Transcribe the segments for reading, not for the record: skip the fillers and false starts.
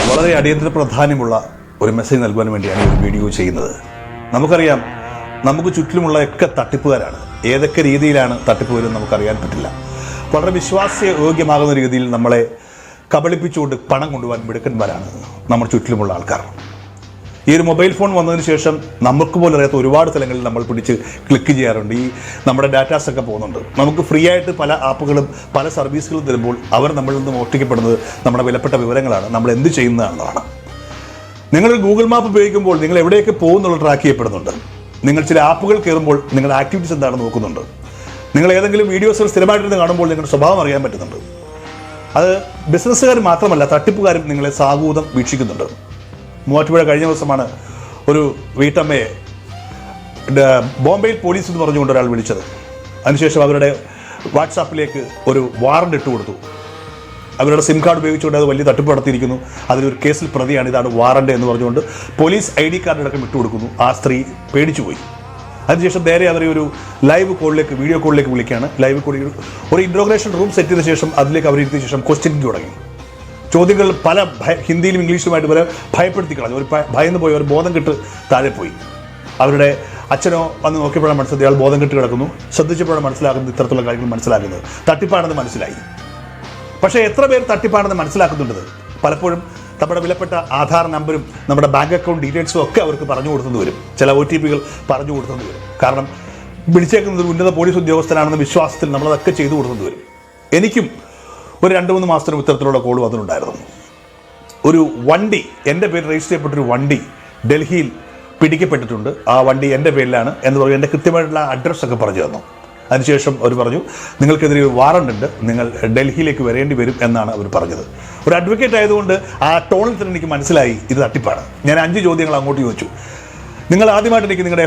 വളരെ അടിയന്തര പ്രാധാന്യമുള്ള ഒരു മെസ്സേജ് നൽകുവാൻ വേണ്ടിയാണ് ഈ ഒരു വീഡിയോ ചെയ്യുന്നത്. നമുക്കറിയാം, നമുക്ക് ചുറ്റിലുമുള്ള ഒക്കെ തട്ടിപ്പുകാരാണ്. ഏതൊക്കെ രീതിയിലാണ് തട്ടിപ്പ് വരുന്നത് നമുക്കറിയാൻ പറ്റില്ല. വളരെ വിശ്വാസയോഗ്യമാകുന്ന രീതിയിൽ നമ്മളെ കബളിപ്പിച്ചുകൊണ്ട് പണം കൊണ്ടുപോകാൻ മിടുക്കന്മാരാണ് നമ്മുടെ ചുറ്റിലുമുള്ള ആൾക്കാർ. ഈ ഒരു മൊബൈൽ ഫോൺ വന്നതിന് ശേഷം നമുക്ക് പോലും അറിയാത്ത ഒരുപാട് സ്ഥലങ്ങളിൽ നമ്മൾ പിടിച്ച് ക്ലിക്ക് ചെയ്യാറുണ്ട്. ഈ നമ്മുടെ ഡാറ്റാസൊക്കെ പോകുന്നുണ്ട്. നമുക്ക് ഫ്രീ ആയിട്ട് പല ആപ്പുകളും പല സർവീസുകളും തരുമ്പോൾ അവർ നമ്മളിൽ നിന്ന് മോഷ്ടിക്കപ്പെടുന്നത് നമ്മുടെ വിലപ്പെട്ട വിവരങ്ങളാണ്, നമ്മൾ എന്ത് ചെയ്യുന്നതാണെന്നാണ്. നിങ്ങൾ ഗൂഗിൾ മാപ്പ് ഉപയോഗിക്കുമ്പോൾ നിങ്ങൾ എവിടെയൊക്കെ പോകുന്നുള്ള ട്രാക്ക് ചെയ്യപ്പെടുന്നുണ്ട്. നിങ്ങൾ ചില ആപ്പുകൾ കയറുമ്പോൾ നിങ്ങളുടെ ആക്ടിവിറ്റീസ് എന്താണെന്ന് നോക്കുന്നുണ്ട്. നിങ്ങൾ ഏതെങ്കിലും വീഡിയോസുകൾ സ്ഥിരമായിട്ടിരുന്ന് കാണുമ്പോൾ നിങ്ങളുടെ സ്വഭാവം അറിയാൻ പറ്റുന്നുണ്ട്. അത് ബിസിനസ്സുകാർ മാത്രമല്ല, തട്ടിപ്പുകാരും നിങ്ങളെ സാഹൂതം വീക്ഷിക്കുന്നുണ്ട്. മൂവാറ്റുപുഴ കഴിഞ്ഞ ദിവസമാണ് ഒരു വീട്ടമ്മയെ ബോംബെയിൽ പോലീസ് എന്ന് പറഞ്ഞുകൊണ്ട് ഒരാൾ വിളിച്ചത്. അതിനുശേഷം അവരുടെ വാട്സാപ്പിലേക്ക് ഒരു വാറണ്ട് ഇട്ട് കൊടുത്തു. അവരുടെ സിം കാർഡ് ഉപയോഗിച്ചുകൊണ്ട് അത് വലിയ തട്ടിപ്പ് നടത്തിയിരിക്കുന്നു, അതിലൊരു കേസിൽ പ്രതിയാണ്, ഇതാണ് വാറണ്ട് എന്ന് പറഞ്ഞുകൊണ്ട് പോലീസ് ID കാർഡിനടക്കം ഇട്ട് കൊടുക്കുന്നു. ആ സ്ത്രീ പേടിച്ചു പോയി. അതിനുശേഷം നേരെ അവരെ ഒരു ലൈവ് കോളിലേക്ക്, വീഡിയോ കോളിലേക്ക് വിളിക്കുകയാണ്. ലൈവ് കോളിൽ ഒരു ഇൻട്രോഗ്രേഷൻ റൂം സെറ്റ് ചെയ്ത ശേഷം അതിലേക്ക് അവരെത്തിയ ശേഷം ക്വസ്റ്റ്യനിങ് തുടങ്ങി. ചോദ്യങ്ങൾ പല ഹിന്ദിയിലും ഇംഗ്ലീഷിലുമായിട്ട് വരെ ഭയപ്പെടുത്തി കളഞ്ഞു. ഒരു ഭയന്ന് പോയി, അവർ ബോധം കെട്ട് താഴെ പോയി. അവരുടെ അച്ഛനോ വന്ന് നോക്കിയപ്പോഴാണ് മനസ്സിലാക്കി അയാൾ ബോധം കെട്ട് കിടക്കുന്നു. ശ്രദ്ധിച്ചപ്പോഴാണ് മനസ്സിലാക്കുന്നത്, ഇത്തരത്തിലുള്ള കാര്യങ്ങൾ മനസ്സിലാക്കുന്നത് തട്ടിപ്പാണെന്ന് മനസ്സിലായി. പക്ഷേ എത്ര പേർ തട്ടിപ്പാണെന്ന് മനസ്സിലാക്കുന്നുണ്ട്? പലപ്പോഴും നമ്മുടെ വിലപ്പെട്ട ആധാർ നമ്പരും നമ്മുടെ ബാങ്ക് അക്കൗണ്ട് ഡീറ്റെയിൽസും ഒക്കെ അവർക്ക് പറഞ്ഞു കൊടുത്തു വരും. ചില OTPകൾ പറഞ്ഞു കൊടുത്തു വരും. കാരണം വിളിച്ചേക്കുന്നത് ഒരു ഉന്നത പോലീസ് ഉദ്യോഗസ്ഥനാണെന്ന വിശ്വാസത്തിൽ നമ്മളതൊക്കെ ചെയ്തു കൊടുത്തു വരും. എനിക്കും ഒരു 2-3 മാസത്തിന് ഇത്തരത്തിലുള്ള കോൾ വന്നിട്ടുണ്ടായിരുന്നു. ഒരു വണ്ടി, എൻ്റെ പേര് രജിസ്റ്റർ ചെയ്യപ്പെട്ടൊരു വണ്ടി ഡൽഹിയിൽ പിടിക്കപ്പെട്ടിട്ടുണ്ട്. ആ വണ്ടി എൻ്റെ പേരിലാണ് എന്ന് പറയും. എൻ്റെ കൃത്യമായിട്ടുള്ള അഡ്രസ്സൊക്കെ പറഞ്ഞു തന്നു. അതിനുശേഷം അവർ പറഞ്ഞു, നിങ്ങൾക്കെതിരെ ഒരു വാറണ്ട് ഉണ്ട്, നിങ്ങൾ ഡൽഹിയിലേക്ക് വരേണ്ടി വരും എന്നാണ് അവർ പറഞ്ഞത്. ഒരു അഡ്വക്കേറ്റ് ആയതുകൊണ്ട് ആ ടോണിൽ തന്നെ എനിക്ക് മനസ്സിലായി ഇത് തട്ടിപ്പാണ്. ഞാൻ 5 ചോദ്യങ്ങൾ അങ്ങോട്ട് ചോദിച്ചു. നിങ്ങൾ ആദ്യമായിട്ട് എനിക്ക് നിങ്ങളുടെ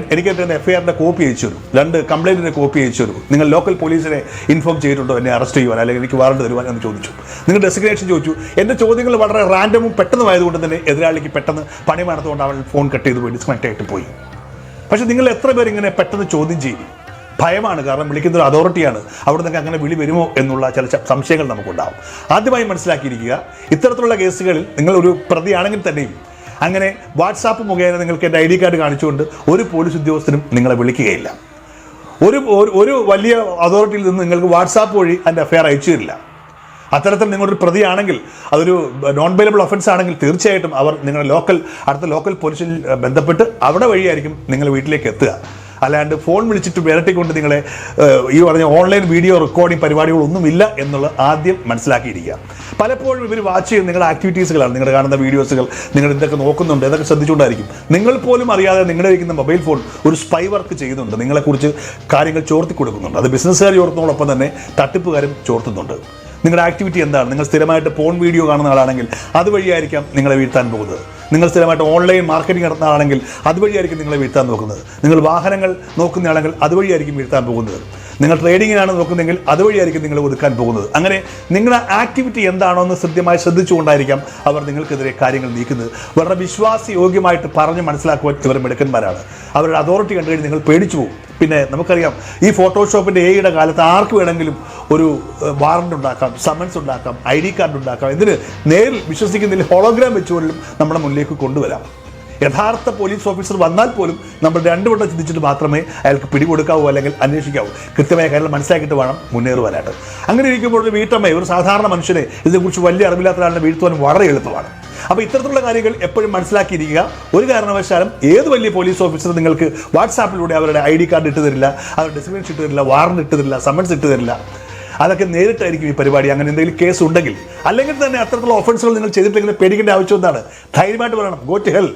എനിക്ക് FIR കോപ്പി അയച്ചു തരും, 2 കംപ്ലയിൻറ്റിൻ്റെ കോപ്പി അയച്ചു തരും, നിങ്ങൾ ലോക്കൽ പോലീസിനെ ഇൻഫോം ചെയ്തിട്ടുണ്ടോ എന്നെ അറസ്റ്റ് ചെയ്യുവാൻ അല്ലെങ്കിൽ എനിക്ക് വാറണ്ട് തരുവാൻ എന്ന് ചോദിച്ചു. നിങ്ങൾ ഡെസിഗ്നേഷൻ ചോദിച്ചു. എൻ്റെ ചോദ്യങ്ങൾ വളരെ റാൻഡമും പെട്ടെന്നുമായതുകൊണ്ട് തന്നെ എതിരാളിക്ക് പെട്ടെന്ന് പണി മാറത്തുകൊണ്ട് അവൻ ഫോൺ കട്ട് ചെയ്ത് പോയി, ഡിസ്കണക്ട് ആയിട്ട് പോയി. പക്ഷേ നിങ്ങൾ എത്ര പേർ ഇങ്ങനെ പെട്ടെന്ന് ചോദ്യം ചെയ്യും? ഭയമാണ്. കാരണം വിളിക്കുന്ന ഒരു അതോറിറ്റിയാണ്. അവിടെ നിന്നൊക്കെ അങ്ങനെ വിളി വരുമോ എന്നുള്ള ചില സംശയങ്ങൾ നമുക്കുണ്ടാവും. ആദ്യമായി മനസ്സിലാക്കിയിരിക്കുക, ഇത്തരത്തിലുള്ള കേസുകളിൽ നിങ്ങൾ ഒരു പ്രതിയാണെങ്കിൽ തന്നെയും അങ്ങനെ വാട്സാപ്പ് മുഖേന നിങ്ങൾക്ക് എൻ്റെ ID കാർഡ് കാണിച്ചുകൊണ്ട് ഒരു പോലീസ് ഉദ്യോഗസ്ഥനും നിങ്ങളെ വിളിക്കുകയില്ല. ഒരു വലിയ അതോറിറ്റിയിൽ നിന്ന് നിങ്ങൾക്ക് വാട്സാപ്പ് വഴി അതിൻ്റെ FIR അയച്ചു തരില്ല. അത്തരത്തിൽ നിങ്ങളൊരു പ്രതിയാണെങ്കിൽ, അതൊരു നോൺ ബെയിലബിൾ ഒഫൻസ് ആണെങ്കിൽ തീർച്ചയായിട്ടും അവർ നിങ്ങളുടെ അടുത്ത ലോക്കൽ പോലീസിൽ ബന്ധപ്പെട്ട് അവിടെ വഴിയായിരിക്കും നിങ്ങൾ വീട്ടിലേക്ക് എത്തുക. അല്ലാണ്ട് ഫോൺ വിളിച്ചിട്ട് വിരട്ടിക്കൊണ്ട് നിങ്ങളെ ഈ പറഞ്ഞ ഓൺലൈൻ വീഡിയോ റെക്കോർഡിംഗ് പരിപാടികളൊന്നുമില്ല എന്നുള്ളത് ആദ്യം മനസ്സിലാക്കിയിരിക്കുക. പലപ്പോഴും ഇവർ വാച്ച് ചെയ്യുന്ന നിങ്ങളുടെ ആക്ടിവിറ്റീസുകളാണ്, നിങ്ങളുടെ കാണുന്ന വീഡിയോസുകൾ, നിങ്ങൾ എന്തൊക്കെ നോക്കുന്നുണ്ട് എന്നൊക്കെ ശ്രദ്ധിച്ചുകൊണ്ടായിരിക്കും. നിങ്ങൾ പോലും അറിയാതെ നിങ്ങളുടെ ഇരിക്കുന്ന മൊബൈൽ ഫോൺ ഒരു സ്പൈ വർക്ക് ചെയ്യുന്നുണ്ട്, നിങ്ങളെക്കുറിച്ച് കാര്യങ്ങൾ ചോർത്തി കൊടുക്കുന്നുണ്ട്. അത് ബിസിനസ്സുകാർ ചോർത്തുന്നതോടൊപ്പം തന്നെ തട്ടിപ്പുകാരും ചോർത്തുന്നുണ്ട്. നിങ്ങളുടെ ആക്ടിവിറ്റി എന്താണ്? നിങ്ങൾ സ്ഥിരമായിട്ട് പോൺ വീഡിയോ കാണുന്ന ആളാണെങ്കിൽ അതുവഴിയായിരിക്കാം നിങ്ങളെ വീഴ്ത്താൻ പോകുന്നത്. നിങ്ങൾ സ്ഥിരമായിട്ട് ഓൺലൈൻ മാർക്കറ്റിംഗ് നടത്തുന്ന ആളാണെങ്കിൽ അതുവഴിയായിരിക്കും നിങ്ങളെ വീഴ്ത്താൻ നോക്കുന്നത്. നിങ്ങൾ വാഹനങ്ങൾ നോക്കുന്നയാണെങ്കിൽ അതുവഴിയായിരിക്കും വീഴ്ത്താൻ പോകുന്നത്. നിങ്ങൾ ട്രേഡിങ്ങിനാണ് നോക്കുന്നതെങ്കിൽ അതുവഴിയായിരിക്കും നിങ്ങൾ ഒതുക്കാൻ പോകുന്നത്. അങ്ങനെ നിങ്ങളുടെ ആക്ടിവിറ്റി എന്താണോ എന്ന് കൃത്യമായി ശ്രദ്ധിച്ചുകൊണ്ടായിരിക്കാം അവർ നിങ്ങൾക്കെതിരെ കാര്യങ്ങൾ നീക്കുന്നത്. വളരെ വിശ്വാസയോഗ്യമായിട്ട് പറഞ്ഞ് മനസ്സിലാക്കുവാൻ ഇവർ മിടുക്കന്മാരാണ്. അവരുടെ അതോറിറ്റി കണ്ടു കഴിഞ്ഞ് നിങ്ങൾ പേടിച്ചു പോകും. പിന്നെ നമുക്കറിയാം, ഈ ഫോട്ടോഷോപ്പിൻ്റെ AI കാലത്ത് ആർക്ക് വേണമെങ്കിലും ഒരു വാറണ്ട് ഉണ്ടാക്കാം, സമൻസ് ഉണ്ടാക്കാം, ID കാർഡ് ഉണ്ടാക്കാം. ഇതിന് നേരിൽ വിശ്വസിക്കുന്നതിൽ ഹോളോഗ്രാം വെച്ചുകൊണ്ടും നമ്മുടെ മുന്നിലേക്ക് കൊണ്ടുവരാം. യഥാർത്ഥ പോലീസ് ഓഫീസർ വന്നാൽ പോലും നമ്മൾ 2 വട്ടം ചിന്തിച്ചിട്ട് മാത്രമേ അയാൾക്ക് പിടികൊടുക്കാവൂ അല്ലെങ്കിൽ അന്വേഷിക്കാവൂ. കൃത്യമായ കാര്യങ്ങൾ മനസ്സിലാക്കിയിട്ട് വേണം മുന്നേറുവാനായിട്ട്. അങ്ങനെ ഇരിക്കുമ്പോൾ ഒരു വീട്ടമ്മയെ, ഒരു സാധാരണ മനുഷ്യനെ ഇതിനെക്കുറിച്ച് വലിയ അറിവില്ലാത്ത ഒരാളിനെ വീഴ്ത്തുവാനും വളരെ എളുപ്പമാണ്. അപ്പോൾ ഇത്തരത്തിലുള്ള കാര്യങ്ങൾ എപ്പോഴും മനസ്സിലാക്കിയിരിക്കുക. ഒരു കാരണവശാലും ഏത് വലിയ പോലീസ് ഓഫീസർ നിങ്ങൾക്ക് വാട്സാപ്പിലൂടെ അവരുടെ ID കാർഡ് ഇട്ട് തരില്ല, അവരുടെ ഡെസിഗ്നേഷൻ ഇട്ട് തരില്ല, വാറണ്ട് ഇട്ട് തരില്ല, സമൻസ് ഇട്ട് തരില്ല. അതൊക്കെ നേരിട്ടായിരിക്കും ഈ പരിപാടി. അങ്ങനെ എന്തെങ്കിലും കേസ് ഉണ്ടെങ്കിൽ, അല്ലെങ്കിൽ തന്നെ അത്തരത്തിലുള്ള ഒഫൻസുകൾ നിങ്ങൾ ചെയ്തിട്ടില്ലെങ്കിൽ പേടിക്കേണ്ട ആവശ്യം എന്താണ്? ധൈര്യമായിട്ട് പറയണം, ഗോ ടു ഹെൽ.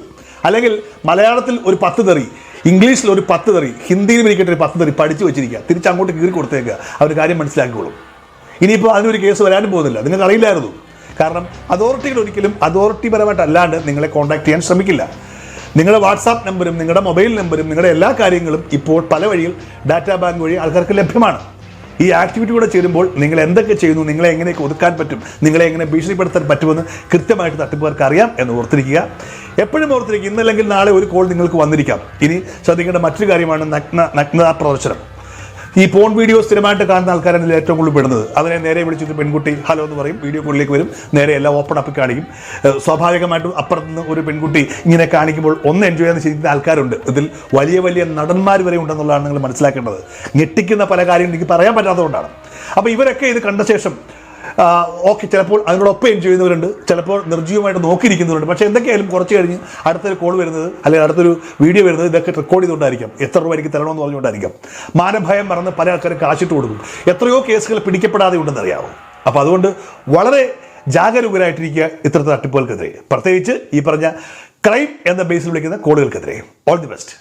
അല്ലെങ്കിൽ മലയാളത്തിൽ ഒരു 10 തെറി, ഇംഗ്ലീഷിൽ ഒരു 10 തെറി, ഹിന്ദിയിലും ഇരിക്കട്ടെ ഒരു 10 തെറി പഠിച്ചു വെച്ചിരിക്കുക, തിരിച്ചങ്ങോട്ട് കീറി കൊടുത്തേക്കുക. അവർ കാര്യം മനസ്സിലാക്കിക്കോളും. ഇനിയിപ്പോൾ അതിനൊരു കേസ് വരാനും പോകുന്നില്ല. നിങ്ങൾക്ക് അറിയില്ലായിരുന്നു. കാരണം അതോറിറ്റികൾ ഒരിക്കലും അതോറിറ്റിപരമായിട്ടല്ലാണ്ട് നിങ്ങളെ കോൺടാക്ട് ചെയ്യാൻ ശ്രമിക്കില്ല. നിങ്ങളുടെ വാട്സാപ്പ് നമ്പരും നിങ്ങളുടെ മൊബൈൽ നമ്പരും നിങ്ങളുടെ എല്ലാ കാര്യങ്ങളും ഇപ്പോൾ പല വഴിയിൽ ഡാറ്റാ ബാങ്ക് വഴി ആൾക്കാർക്ക് ലഭ്യമാണ്. ഈ ആക്ടിവിറ്റി കൂടെ ചേരുമ്പോൾ നിങ്ങൾ എന്തൊക്കെ ചെയ്യുന്നു, നിങ്ങളെ എങ്ങനെയൊക്കെ ഒതുക്കാൻ പറ്റും, നിങ്ങളെ എങ്ങനെ ഭീഷണിപ്പെടുത്താൻ പറ്റുമെന്ന് കൃത്യമായിട്ട് തട്ടിപ്പുകാർക്ക് അറിയാം എന്ന് ഓർത്തിരിക്കുക. എപ്പോഴും ഓർത്തിരിക്കുക, ഇന്നല്ലെങ്കിൽ നാളെ ഒരു കോൾ നിങ്ങൾക്ക് വന്നിരിക്കാം. ഇനി ശ്രദ്ധിക്കേണ്ട മറ്റൊരു കാര്യമാണ് നഗ്നതാ പ്രദർശനം. ഈ പോൺ വീഡിയോ സ്ഥിരമായിട്ട് കാണുന്ന ആൾക്കാരാണ് ഇതിൽ ഏറ്റവും കൂടുതൽ പെടുന്നത്. അവരെ നേരെ വിളിച്ചിട്ട് പെൺകുട്ടി ഹലോ എന്ന് പറയും, വീഡിയോ കോളിലേക്ക് വരും, നേരെ എല്ലാം ഓപ്പൺ അപ്പ് കാണിക്കും. സ്വാഭാവികമായിട്ടും അപ്പുറത്ത് നിന്ന് ഒരു പെൺകുട്ടി ഇങ്ങനെ കാണിക്കുമ്പോൾ ഒന്ന് എൻജോയ് ചെയ്യാൻ ചെയ്യുന്ന ആൾക്കാരുണ്ട്. ഇതിൽ വലിയ വലിയ നടന്മാർ വരെ ഉണ്ടെന്നുള്ളതാണ് നിങ്ങൾ മനസ്സിലാക്കേണ്ടത്. ഞെട്ടിക്കുന്ന പല കാര്യങ്ങളും എനിക്ക് പറയാൻ പറ്റാത്തതുകൊണ്ടാണ്. അപ്പോൾ ഇവരൊക്കെ ഇത് കണ്ട ശേഷം ഓക്കെ, ചിലപ്പോൾ അതിനോടൊപ്പം എൻജോയ് ചെയ്യുന്നവരുണ്ട്, ചിലപ്പോൾ നിർജ്ജീവമായിട്ട് നോക്കിയിരിക്കുന്നവരുണ്ട്. പക്ഷേ എന്തൊക്കെയായാലും കുറച്ച് കഴിഞ്ഞ് അടുത്തൊരു കോൾ വരുന്നത് അല്ലെങ്കിൽ അടുത്തൊരു വീഡിയോ വരുന്നത് ഇതൊക്കെ റെക്കോർഡ് ചെയ്തുകൊണ്ടായിരിക്കും. എത്ര രൂപ എനിക്ക് തരണമെന്ന് പറഞ്ഞുകൊണ്ടായിരിക്കും. മാനഭയം മറന്ന് പല ആൾക്കാരും കാശിട്ട് കൊടുക്കും. എത്രയോ കേസുകൾ പിടിക്കപ്പെടാതെ ഉണ്ടെന്നറിയാമോ? അപ്പോൾ അതുകൊണ്ട് വളരെ ജാഗരൂകരായിട്ടിരിക്കുക ഇത്തരത്തിൽ തട്ടിപ്പുകൾക്കെതിരെ, പ്രത്യേകിച്ച് ഈ പറഞ്ഞ ക്രൈം എന്ന ബേസിൽ വിളിക്കുന്ന കോളുകൾക്കെതിരെ. All the best.